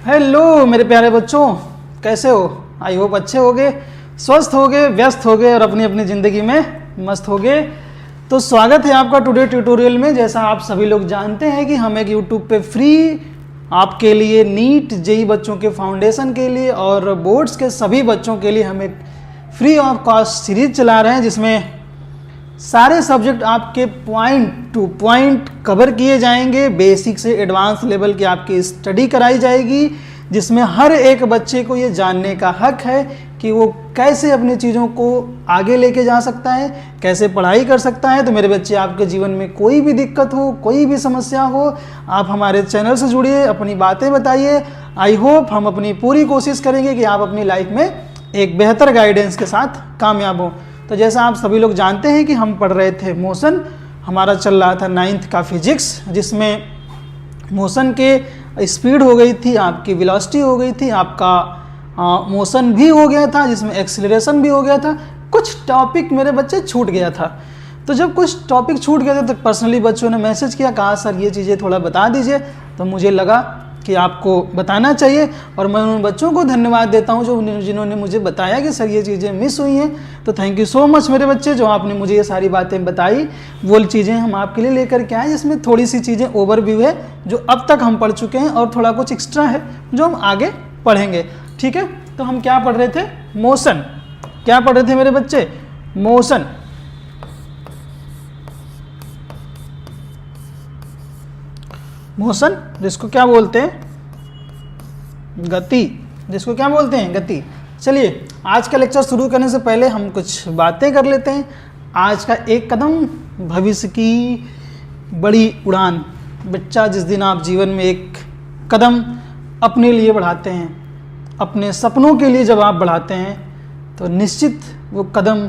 Hello मेरे प्यारे बच्चों, कैसे हो? आई होप अच्छे होगे, स्वस्थ होगे, व्यस्त होगे और अपनी अपनी ज़िंदगी में मस्त होगे। तो स्वागत है आपका टुडे ट्यूटोरियल में। जैसा आप सभी लोग जानते हैं कि हम एक यूट्यूब पे फ्री आपके लिए नीट जेई बच्चों के फाउंडेशन के लिए और बोर्ड्स के सभी बच्चों के लिए हम एक फ्री ऑफ कॉस्ट सीरीज चला रहे हैं, जिसमें सारे सब्जेक्ट आपके पॉइंट टू पॉइंट कवर किए जाएंगे। बेसिक से एडवांस लेवल की आपकी स्टडी कराई जाएगी, जिसमें हर एक बच्चे को ये जानने का हक है कि वो कैसे अपनी चीज़ों को आगे लेके जा सकता है, कैसे पढ़ाई कर सकता है। तो मेरे बच्चे, आपके जीवन में कोई भी दिक्कत हो, कोई भी समस्या हो, आप हमारे चैनल से जुड़िए, अपनी बातें बताइए। आई होप हम अपनी पूरी कोशिश करेंगे कि आप अपनी लाइफ में एक बेहतर गाइडेंस के साथ कामयाब हो। तो जैसा आप सभी लोग जानते हैं कि हम पढ़ रहे थे मोशन, हमारा चल रहा था 9th का फिजिक्स, जिसमें मोशन के स्पीड हो गई थी, आपकी वेलोसिटी हो गई थी, आपका मोशन भी हो गया था, जिसमें एक्सीलरेशन भी हो गया था। कुछ टॉपिक मेरे बच्चे छूट गया था। तो जब कुछ टॉपिक छूट गए थे तो पर्सनली बच्चों ने मैसेज किया, कहा सर ये चीज़ें थोड़ा बता दीजिए। तो मुझे लगा कि आपको बताना चाहिए और मैं उन बच्चों को धन्यवाद देता हूं जिन्होंने मुझे बताया कि सर ये चीज़ें मिस हुई हैं। तो थैंक यू सो मच मेरे बच्चे, जो आपने मुझे ये सारी बातें बताई। वो चीज़ें हम आपके लिए लेकर के आए, जिसमें थोड़ी सी चीज़ें ओवरव्यू है जो अब तक हम पढ़ चुके हैं और थोड़ा कुछ एक्स्ट्रा है जो हम आगे पढ़ेंगे। ठीक है, तो हम क्या पढ़ रहे थे? मोशन। क्या पढ़ रहे थे मेरे बच्चे? मोशन। मोशन जिसको क्या बोलते हैं? गति। जिसको क्या बोलते हैं? गति। चलिए, आज का लेक्चर शुरू करने से पहले हम कुछ बातें कर लेते हैं। आज का एक कदम भविष्य की बड़ी उड़ान। बच्चा, जिस दिन आप जीवन में एक कदम अपने लिए बढ़ाते हैं, अपने सपनों के लिए जब आप बढ़ाते हैं, तो निश्चित वो कदम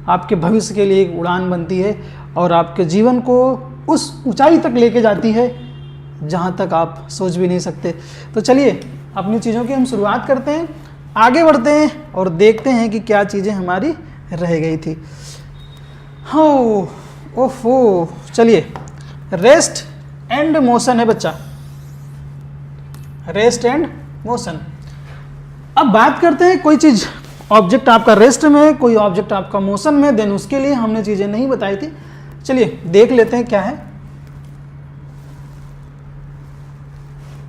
आपके भविष्य के लिए एक उड़ान बनती है और आपके जीवन को उस ऊंचाई तक लेके जाती है जहाँ तक आप सोच भी नहीं सकते। तो चलिए, अपनी चीज़ों की हम शुरुआत करते हैं, आगे बढ़ते हैं और देखते हैं कि क्या चीज़ें हमारी रह गई थी। ओहो, चलिए, रेस्ट एंड मोशन है बच्चा, रेस्ट एंड मोशन। अब बात करते हैं, कोई चीज़ ऑब्जेक्ट आपका रेस्ट में है, कोई ऑब्जेक्ट आपका मोशन में, देन उसके लिए हमने चीज़ें नहीं बताई थी। चलिए देख लेते हैं क्या है।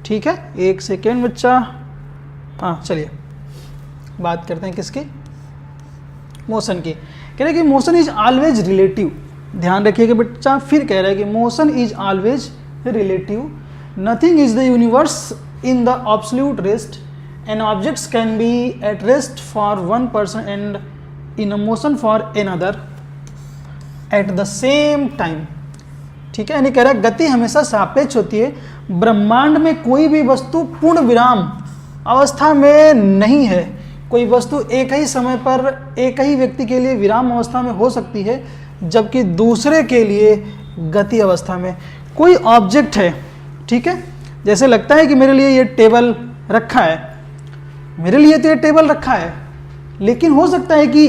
ठीक है, एक सेकेंड बच्चा। हाँ, चलिए बात करते हैं किसकी? मोशन की। कह रहे हैं कि मोशन इज ऑलवेज रिलेटिव। ध्यान रखिएगा बच्चा, फिर कह रहा है कि motion is always relative. Nothing is the universe in the absolute rest and objects can be at rest for one person and in a motion for another at the same time. ठीक है, यानी कह रहा है गति हमेशा सापेक्ष होती है। ब्रह्मांड में कोई भी वस्तु पूर्ण विराम अवस्था में नहीं है। कोई वस्तु एक ही समय पर एक ही व्यक्ति के लिए विराम अवस्था में हो सकती है, जबकि दूसरे के लिए गति अवस्था में। कोई ऑब्जेक्ट है, ठीक है, जैसे लगता है कि मेरे लिए ये टेबल रखा है, मेरे लिए तो ये टेबल रखा है, लेकिन हो सकता है कि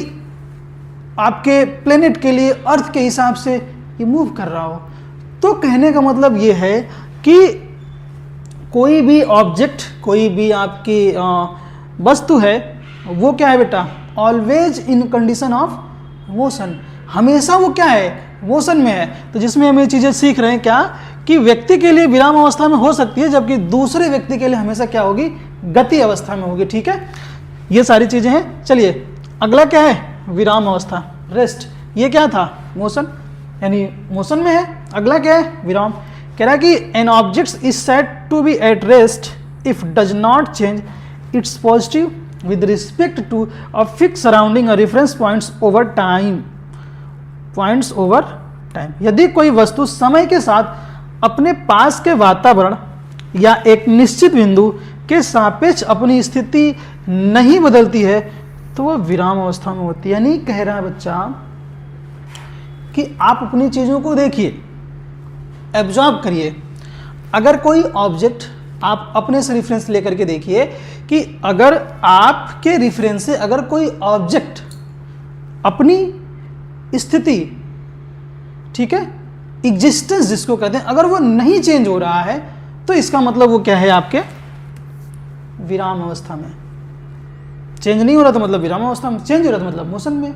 आपके प्लेनेट के लिए अर्थ के हिसाब से ये मूव कर रहा हो। तो कहने का मतलब ये है कि कोई भी ऑब्जेक्ट, कोई भी आपकी वस्तु है, वो क्या है बेटा? Always in condition of motion. हमेशा वो क्या है? मोशन में है। तो जिसमें हम ये चीज़ें सीख रहे हैं क्या, कि व्यक्ति के लिए विराम अवस्था में हो सकती है, जबकि दूसरे व्यक्ति के लिए हमेशा क्या होगी? गति अवस्था में होगी। ठीक है, ये सारी चीज़ें हैं। चलिए, अगला क्या है? विराम अवस्था, रेस्ट। ये क्या था? मोशन, यानी मोशन में है। अगला क्या है? विराम। कह रहा है कि an object is said to be at rest if does not change its position with respect to a fix surrounding reference points over time. यदि कोई वस्तु समय के साथ अपने पास के वातावरण या एक निश्चित बिंदु के सापेक्ष अपनी स्थिति नहीं बदलती है, तो वह विराम अवस्था में होती है। यानी कह रहा है बच्चा कि आप अपनी चीज़ों को देखिए, एब्जॉर्ब करिए। अगर कोई ऑब्जेक्ट, आप अपने से रेफरेंस लेकर के देखिए कि अगर आपके रेफरेंस से अगर कोई ऑब्जेक्ट अपनी स्थिति, ठीक है, एग्जिस्टेंस जिसको कहते हैं, अगर वो नहीं चेंज हो रहा है, तो इसका मतलब वो क्या है? आपके विराम अवस्था में। चेंज नहीं हो रहा तो मतलब विराम अवस्था में, चेंज हो रहा तो मतलब मोशन में।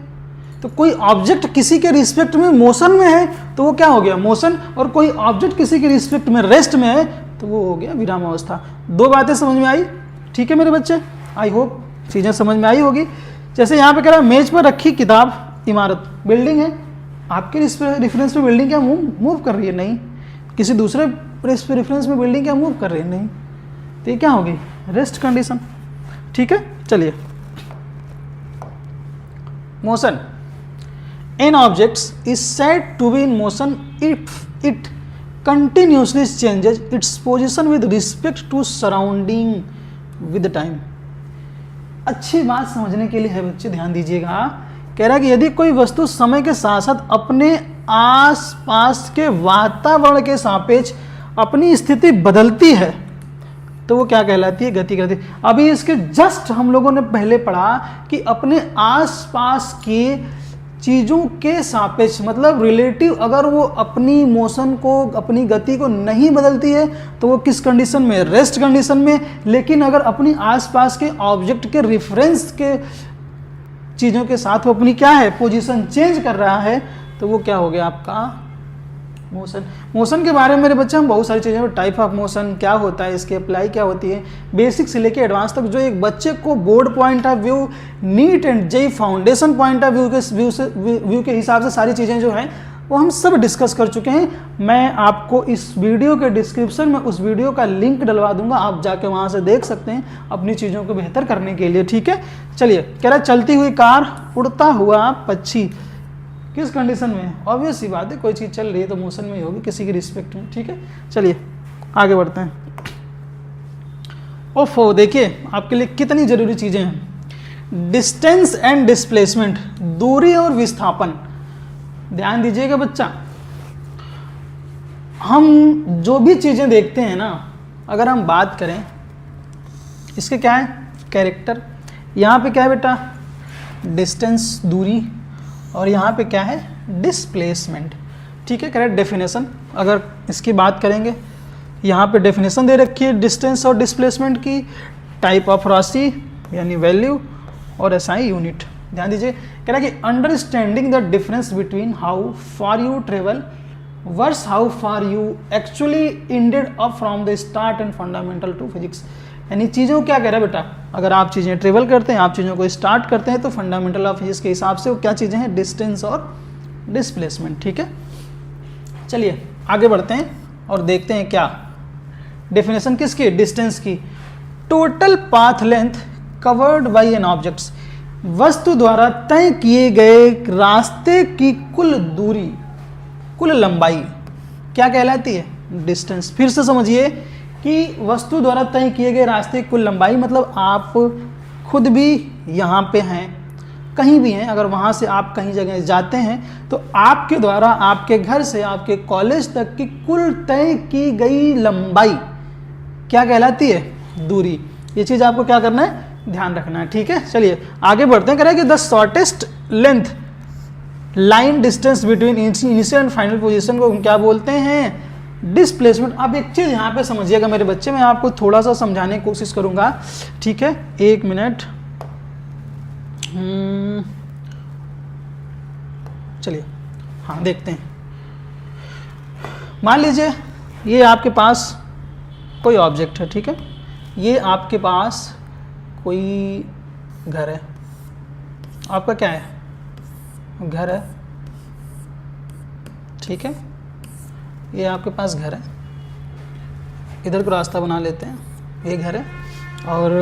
तो कोई ऑब्जेक्ट किसी के रिस्पेक्ट में मोशन में है तो वो क्या हो गया, मोशन, और कोई ऑब्जेक्ट किसी के रिस्पेक्ट में रेस्ट में है तो वो हो गया विराम अवस्था। दो बातें समझ में आई? ठीक है मेरे बच्चे, आई होप चीज़ें समझ में आई होगी। जैसे यहाँ पे कह रहा है मेज पर रखी किताब इमारत, बिल्डिंग है, आपके रेफरेंस में बिल्डिंग क्या मूव कर रही है? नहीं। किसी दूसरे रेफरेंस में बिल्डिंग क्या मूव कर रही है? नहीं। तो ये क्या होगी, रेस्ट कंडीशन। ठीक है, चलिए motion. An object is said to be in motion if it continuously changes its position with respect to surrounding with time। अच्छी बात समझने के लिए है बच्चे, ध्यान दीजिएगा। कह रहा है कि यदि कोई वस्तु समय के साथ साथ अपने आसपास के वातावरण के सापेक्ष अपनी स्थिति बदलती है तो वो क्या कहलाती है, गति करती है। अभी इसके जस्ट हम लोगों ने पहले पढ़ा कि अपने आसपास की चीज़ों के सापेक्ष मतलब रिलेटिव, अगर वो अपनी मोशन को, अपनी गति को नहीं बदलती है तो वो किस कंडीशन में, रेस्ट कंडीशन में। लेकिन अगर अपनी आसपास के ऑब्जेक्ट के रेफरेंस के चीज़ों के साथ वो अपनी क्या है, पोजीशन चेंज कर रहा है तो वो क्या हो गया आपका मोशन। मोशन के बारे में मेरे बच्चे हम बहुत सारी चीज़ें, टाइप ऑफ मोशन क्या होता है, इसकी अप्लाई क्या होती है, बेसिक से लेके एडवांस तक, जो एक बच्चे को board point of view, NEET and JEE foundation point of view के हिसाब से सारी चीज़ें जो हैं वो हम सब डिस्कस कर चुके हैं। मैं आपको इस वीडियो के डिस्क्रिप्शन में उस वीडियो का लिंक डलवा दूंगा, आप जाके वहाँ से देख सकते हैं अपनी चीज़ों को बेहतर करने के लिए। ठीक है, चलिए कह रहा है चलती हुई कार, उड़ता हुआ पक्षी, किस कंडीशन में? ऑब्वियस सी बात है, कोई चीज़ चल रही है तो मोशन में ही होगी किसी की रिस्पेक्ट में। ठीक है, चलिए आगे बढ़ते हैं। ओफो, देखिए आपके लिए कितनी जरूरी चीज़ें हैं। डिस्टेंस एंड डिस्प्लेसमेंट, दूरी और विस्थापन। ध्यान दीजिएगा बच्चा, हम जो भी चीज़ें देखते हैं ना, अगर हम बात करें इसके क्या है, कैरेक्टर। यहाँ पे क्या है बेटा, डिस्टेंस दूरी, और यहाँ पे क्या है, डिस्प्लेसमेंट। ठीक है, करेक्ट डेफिनेशन। अगर इसकी बात करेंगे, यहाँ पे डेफिनेशन दे रखी है डिस्टेंस और डिस्प्लेसमेंट की, टाइप ऑफ राशि यानी वैल्यू, और एसआई यूनिट। ध्यान दीजिए, कह रहा है कि understanding the difference between how far you travel versus how far you actually ended up from the start and fundamental to physics. यानी चीज़ों को क्या कह रहा है बेटा, अगर आप चीज़ें ट्रेवल करते हैं, आप चीज़ों को स्टार्ट करते हैं तो फंडामेंटल ऑफ फिजिक्स के हिसाब से वो क्या चीज़ें हैं, डिस्टेंस और डिस्प्लेसमेंट। ठीक है, चलिए आगे बढ़ते हैं और देखते हैं क्या डेफिनेशन किसकी, डिस्टेंस की। Total path length covered by an objects, वस्तु द्वारा तय किए गए रास्ते की कुल दूरी, कुल लंबाई क्या कहलाती है, डिस्टेंस। फिर से समझिए कि वस्तु द्वारा तय किए गए रास्ते की कुल लंबाई, मतलब आप खुद भी यहाँ पे हैं, कहीं भी हैं, अगर वहाँ से आप कहीं जगह जाते हैं तो आपके द्वारा आपके घर से आपके कॉलेज तक की कुल तय की गई लंबाई क्या कहलाती है, दूरी। ये चीज़ आपको क्या करना है, ध्यान रखना है। ठीक है, चलिए आगे बढ़ते हैं। कह रहा है कि the shortest length line distance between initial and final position को हम क्या बोलते हैं, डिस्प्लेसमेंट। अब एक चीज़ यहाँ पे समझिएगा मेरे बच्चे, मैं आपको थोड़ा सा समझाने की कोशिश करूँगा। ठीक है, एक मिनट। चलिए हाँ देखते हैं। मान लीजिए ये आपके पास कोई ऑब्जेक्ट है। ठीक है, ये आपके पास कोई घर है, आपका क्या है, घर है। ठीक है, ये आपके पास घर है, इधर को रास्ता बना लेते हैं, ये घर है, और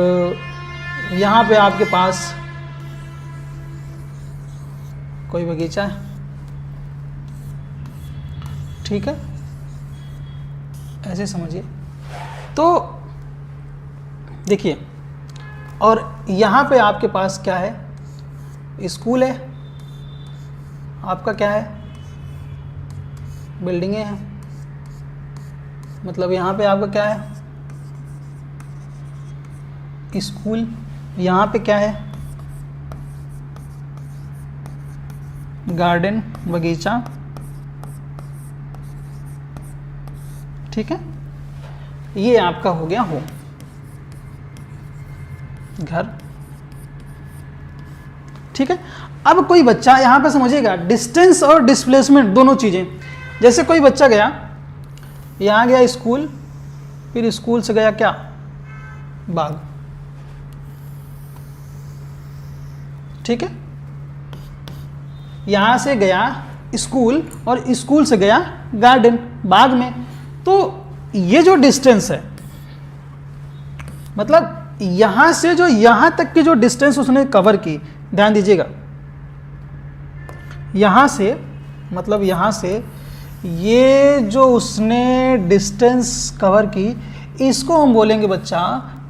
यहाँ पे आपके पास कोई बगीचा है। ठीक है, ऐसे समझिए। तो देखिए, और यहाँ पे आपके पास क्या है, स्कूल है, आपका क्या है, बिल्डिंगें हैं। मतलब यहाँ पे आपका क्या है, स्कूल, यहाँ पे क्या है, गार्डन, बगीचा। ठीक है, ये आपका हो गया होम। घर। ठीक है, अब कोई बच्चा यहाँ पे समझिएगा डिस्टेंस और डिस्प्लेसमेंट दोनों चीज़ें। जैसे कोई बच्चा गया, यहाँ गया स्कूल, फिर स्कूल से गया क्या, बाग। ठीक है, यहाँ से गया स्कूल और स्कूल से गया गार्डन, बाग में। तो ये जो डिस्टेंस है, मतलब यहाँ से जो यहाँ तक की जो डिस्टेंस उसने कवर की, ध्यान दीजिएगा, यहाँ से मतलब यहाँ से ये जो उसने डिस्टेंस कवर की, इसको हम बोलेंगे बच्चा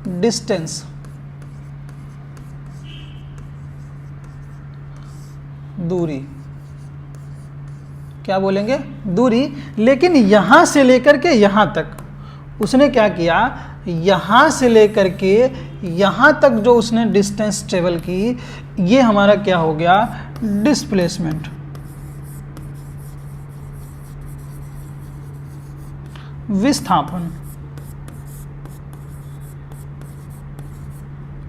डिस्टेंस, दूरी। क्या बोलेंगे, दूरी। लेकिन यहाँ से लेकर के यहाँ तक उसने क्या किया, यहाँ से लेकर के यहाँ तक जो उसने डिस्टेंस ट्रेवल की, ये हमारा क्या हो गया, डिस्प्लेसमेंट। विस्थापन,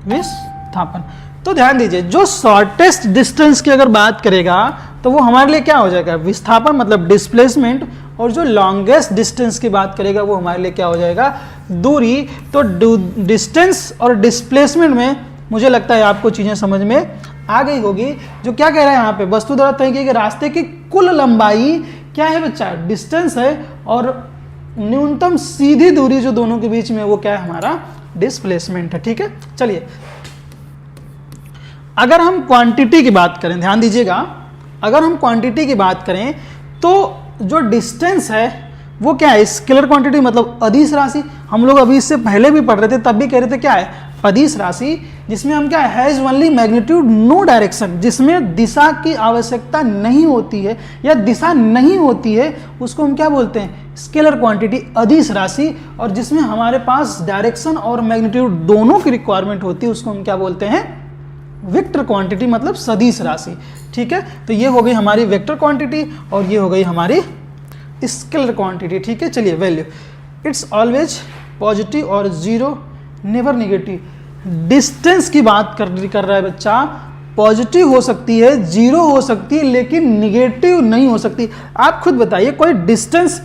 विस्थापन। तो ध्यान दीजिए, जो शॉर्टेस्ट डिस्टेंस की अगर बात करेगा तो वो हमारे लिए क्या हो जाएगा, विस्थापन मतलब डिस्प्लेसमेंट, और जो लॉन्गेस्ट डिस्टेंस की बात करेगा वो हमारे लिए क्या हो जाएगा, दूरी। तो डिस्टेंस और डिस्प्लेसमेंट में मुझे लगता है आपको चीजें समझ में आ गई होगी। जो क्या कह रहा है यहाँ पे, वस्तु द्वारा तय की गई रास्ते की कुल लंबाई क्या है बच्चा, डिस्टेंस है, और न्यूनतम सीधी दूरी जो दोनों के बीच में वो क्या है, हमारा डिस्प्लेसमेंट है। ठीक है, चलिए अगर हम क्वांटिटी की बात करें, ध्यान दीजिएगा, अगर हम क्वांटिटी की बात करें तो जो डिस्टेंस है वो क्या है, स्केलर क्वांटिटी मतलब अदिश राशि। हम लोग अभी इससे पहले भी पढ़ रहे थे, तब भी कह रहे थे क्या है, अदिश राशि, जिसमें हम क्या है, has only magnitude no direction, जिसमें दिशा की आवश्यकता नहीं होती है या दिशा नहीं होती है, उसको हम क्या बोलते हैं, स्केलर क्वांटिटी, अदिश राशि। और जिसमें हमारे पास डायरेक्शन और मैग्नीट्यूड दोनों की रिक्वायरमेंट होती है, उसको हम क्या बोलते हैं, वेक्टर क्वांटिटी मतलब सदिश राशि। ठीक है, तो ये हो गई हमारी वेक्टर क्वांटिटी और ये हो गई हमारी स्केलर क्वांटिटी। ठीक है, चलिए वैल्यू, इट्स ऑलवेज पॉजिटिव और जीरो नेवर नेगेटिव। डिस्टेंस की बात कर रहा है बच्चा, पॉजिटिव हो सकती है, जीरो हो सकती है, लेकिन निगेटिव नहीं हो सकती। आप खुद बताइए, कोई डिस्टेंस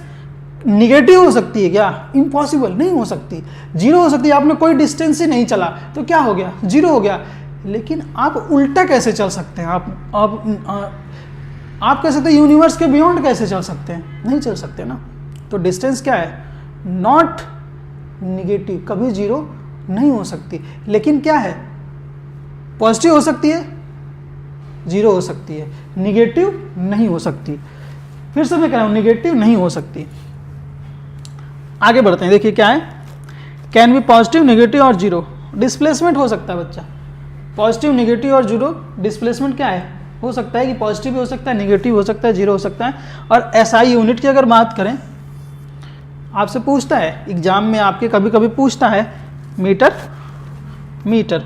निगेटिव हो सकती है क्या, इम्पॉसिबल, नहीं हो सकती। जीरो हो सकती है, आपने कोई डिस्टेंस ही नहीं चला तो क्या हो गया, जीरो हो गया। लेकिन आप उल्टा कैसे चल सकते हैं, आप कह सकते हैं यूनिवर्स के बियॉन्ड कैसे चल सकते हैं, नहीं चल सकते ना। तो डिस्टेंस क्या है, नॉट निगेटिव, कभी जीरो नहीं हो सकती। लेकिन क्या है, पॉजिटिव हो सकती है, जीरो हो सकती है, निगेटिव नहीं हो सकती। फिर से मैं कह रहा हूं, निगेटिव नहीं हो सकती। आगे बढ़ते हैं, देखिए क्या है, कैन बी पॉजिटिव, नेगेटिव और जीरो। डिस्प्लेसमेंट हो सकता है बच्चा, पॉजिटिव, नेगेटिव और जीरो। डिस्प्लेसमेंट क्या है, हो सकता है कि पॉजिटिव भी हो सकता है, नेगेटिव हो सकता है, जीरो हो सकता है। और एसआई यूनिट की अगर बात करें, आपसे पूछता है एग्जाम में, आपके कभी कभी पूछता है मीटर, मीटर,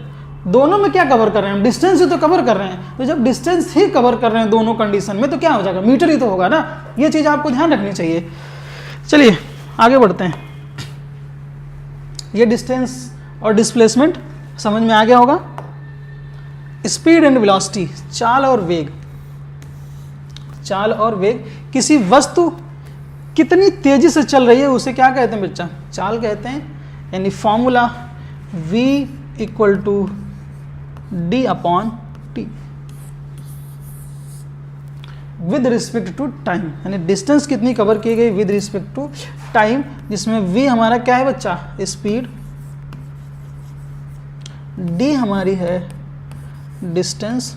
दोनों में क्या कवर कर रहे हैं हम, डिस्टेंस ही तो कवर कर रहे हैं। तो जब डिस्टेंस ही कवर कर रहे हैं दोनों कंडीशन में, तो क्या हो जाएगा, मीटर ही तो होगा ना। ये चीज़ आपको ध्यान रखनी चाहिए। चलिए आगे बढ़ते हैं। ये डिस्टेंस और डिस्प्लेसमेंट समझ में आ गया होगा। स्पीड एंड वेलोसिटी, चाल और वेग। चाल और वेग, किसी वस्तु कितनी तेजी से चल रही है उसे क्या कहते हैं बच्चा, चाल कहते हैं। यानी formula v equal to D upon T with respect to time, यानी डिस्टेंस कितनी कवर की गई विद रिस्पेक्ट टू टाइम, जिसमें v हमारा क्या है बच्चा, स्पीड, d हमारी है डिस्टेंस,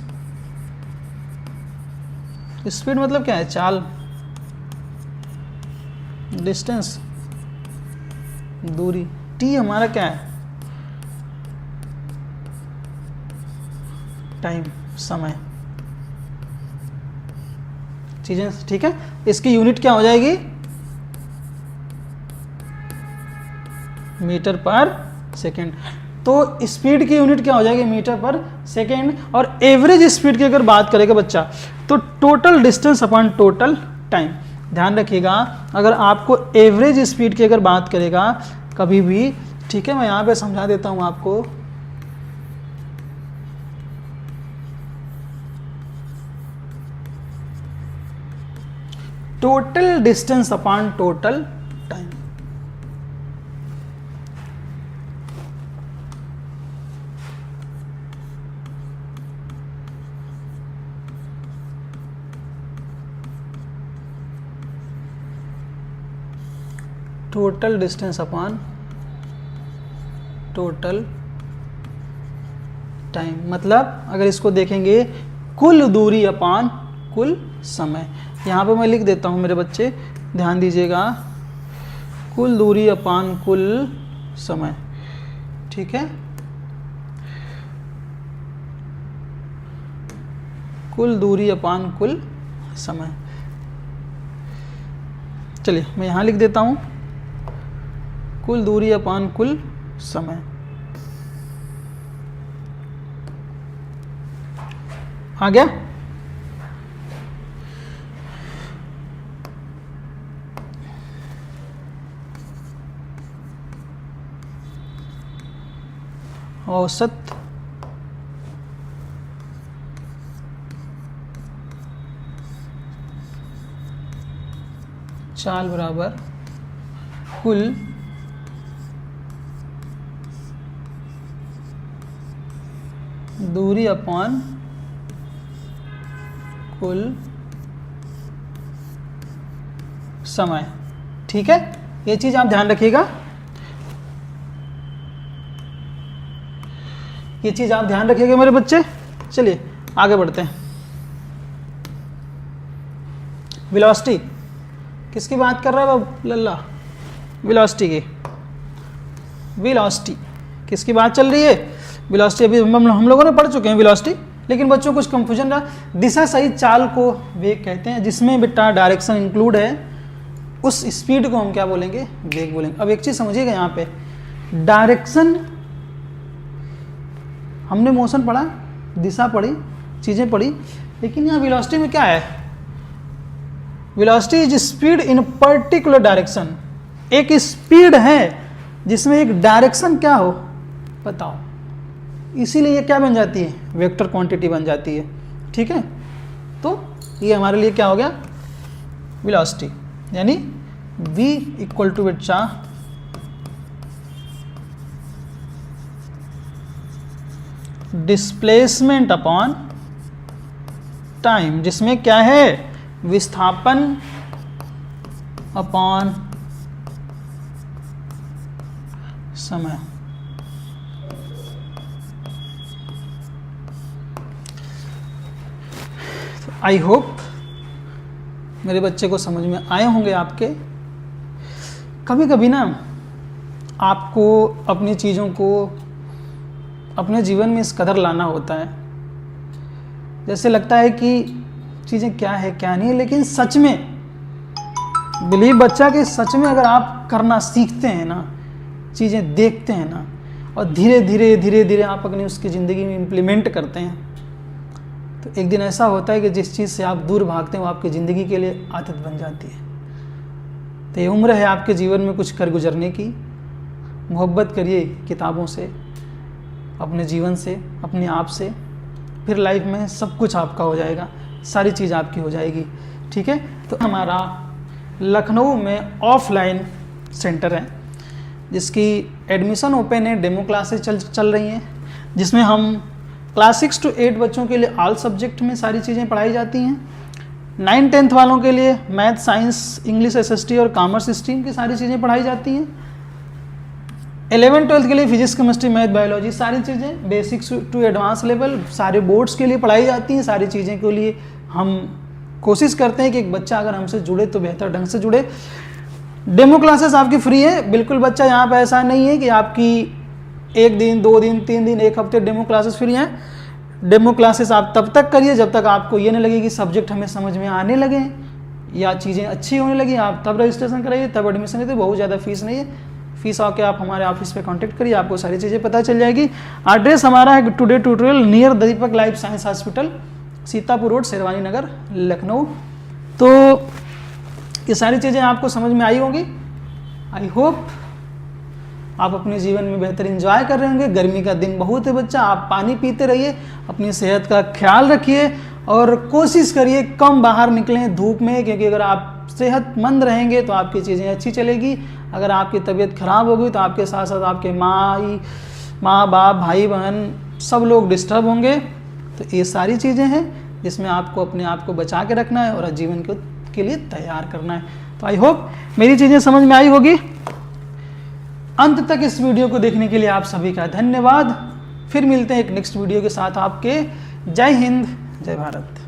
स्पीड मतलब क्या है, चाल, डिस्टेंस दूरी, t हमारा क्या है, टाइम, समय, चीजें ठीक है। इसकी यूनिट क्या हो जाएगी, मीटर पर सेकेंड। तो स्पीड की यूनिट क्या हो जाएगी, मीटर पर सेकेंड। और एवरेज स्पीड की अगर बात करेगा बच्चा, तो total distance upon total time. ध्यान रखिएगा, अगर आपको एवरेज स्पीड की अगर बात करेगा कभी भी, ठीक है, मैं यहाँ पे समझा देता हूँ आपको। Total distance upon total time. Total distance upon total time, मतलब अगर इसको देखेंगे कुल दूरी अपान कुल समय। यहाँ पे मैं लिख देता हूँ मेरे बच्चे, ध्यान दीजिएगा, कुल दूरी अपान कुल समय, ठीक है। कुल दूरी अपान कुल समय। चलिए मैं यहाँ लिख देता हूँ, कुल दूरी अपान कुल समय। आ गया? औसत चाल बराबर कुल दूरी अपॉन कुल समय, ठीक है। ये चीज आप ध्यान रखिएगा, ये चीज आप ध्यान रखिएगा मेरे बच्चे। चलिए आगे बढ़ते हैं। वेलोसिटी किसकी बात कर रहा है बाबू लल्ला? वेलोसिटी की। वेलोसिटी किसकी बात चल रही है? वेलोसिटी अभी हम लोगों ने पढ़ चुके हैं वेलोसिटी, लेकिन बच्चों को कुछ कंफ्यूजन रहा। दिशा सहित चाल को वेग कहते हैं, जिसमें बेटा डायरेक्शन इंक्लूड है। उस स्पीड को हम क्या बोलेंगे? वेग बोलेंगे। अब एक चीज समझिएगा, यहाँ पे डायरेक्शन, हमने मोशन पढ़ा, दिशा पढ़ी, चीजें पढ़ी, लेकिन यहाँ वेलोसिटी में क्या है? Velocity is speed in particular direction. एक स्पीड है जिसमें एक डायरेक्शन क्या हो, बताओ। इसीलिए ये क्या बन जाती है? वेक्टर क्वांटिटी बन जाती है, ठीक है। तो ये हमारे लिए क्या हो गया? वेलोसिटी, यानी v इक्वल टू बच्चा डिस्प्लेसमेंट अपॉन टाइम, जिसमें क्या है? विस्थापन अपॉन समय। आई होप मेरे बच्चे को समझ में आए होंगे आपके। कभी कभी ना आपको अपनी चीज़ों को अपने जीवन में इस कदर लाना होता है, जैसे लगता है कि चीज़ें क्या है क्या नहीं है, लेकिन सच में बिलीव बच्चा कि सच में अगर आप करना सीखते हैं ना, चीज़ें देखते हैं ना, और धीरे धीरे धीरे धीरे आप अपनी उसकी ज़िंदगी में इम्प्लीमेंट करते हैं, तो एक दिन ऐसा होता है कि जिस चीज़ से आप दूर भागते हैं वो आपकी ज़िंदगी के लिए आदत बन जाती है। तो ये उम्र है आपके जीवन में कुछ कर गुजरने की। मोहब्बत करिए किताबों से, अपने जीवन से, अपने आप से, फिर लाइफ में सब कुछ आपका हो जाएगा, सारी चीज़ आपकी हो जाएगी, ठीक है। तो हमारा लखनऊ में ऑफलाइन सेंटर है, जिसकी एडमिशन ओपन है, डेमो क्लासेस चल रही हैं, जिसमें हम क्लास 6 to 8 बच्चों के लिए ऑल सब्जेक्ट में सारी चीज़ें पढ़ाई जाती हैं। 9-10 वालों के लिए मैथ, साइंस, इंग्लिश, SST और कॉमर्स स्ट्रीम की सारी चीज़ें पढ़ाई जाती हैं। 11-12 के लिए फिजिक्स, केमिस्ट्री, मैथ, बायोलॉजी, सारी चीज़ें बेसिक्स टू एडवांस लेवल सारे बोर्ड्स के लिए पढ़ाई जाती हैं। सारी चीज़ें के लिए हम कोशिश करते हैं कि एक बच्चा अगर हमसे जुड़े तो बेहतर ढंग से जुड़े। डेमो क्लासेस आपकी फ्री है, बिल्कुल बच्चा, यहाँ पे ऐसा नहीं है कि आपकी 1 दिन, 2 दिन, 3 दिन, 1 हफ्ते डेमो क्लासेस फ्री हैं। डेमो क्लासेस आप तब तक करिए जब तक आपको ये नहीं लगे कि सब्जेक्ट हमें समझ में आने लगे या चीज़ें अच्छी होने लगी, आप तब रजिस्ट्रेशन कराइए, तब एडमिशन लीजिए। बहुत ज़्यादा फीस नहीं है, फीस आके आप हमारे ऑफिस पे कांटेक्ट करिए, आपको सारी चीज़ें पता चल जाएगी। एड्रेस हमारा है today tutorial near Deepak life science hospital, Sitapur road, Sherwani Nagar, Lucknow. तो ये सारी चीज़ें आपको समझ में आई होंगी। आई होप आप अपने जीवन में बेहतर एंजॉय कर रहे होंगे। गर्मी का दिन बहुत है बच्चा, आप पानी पीते रहिए, अपनी सेहत का ख्याल रखिए और कोशिश करिए कम बाहर निकलें धूप में, क्योंकि अगर आप आप सेहतमंद रहेंगे तो आपकी चीज़ें अच्छी चलेगी। अगर आपकी तबीयत खराब होगी तो आपके साथ साथ आपके माँ बाप, भाई बहन सब लोग डिस्टर्ब होंगे। तो ये सारी चीज़ें हैं जिसमें आपको अपने आप को बचा के रखना है और जीवन के लिए तैयार करना है। तो आई होप मेरी चीज़ें समझ में आई होगी। अंत तक इस वीडियो को देखने के लिए आप सभी का धन्यवाद। फिर मिलते हैं एक नेक्स्ट वीडियो के साथ आपके। जय हिंद, जय भारत।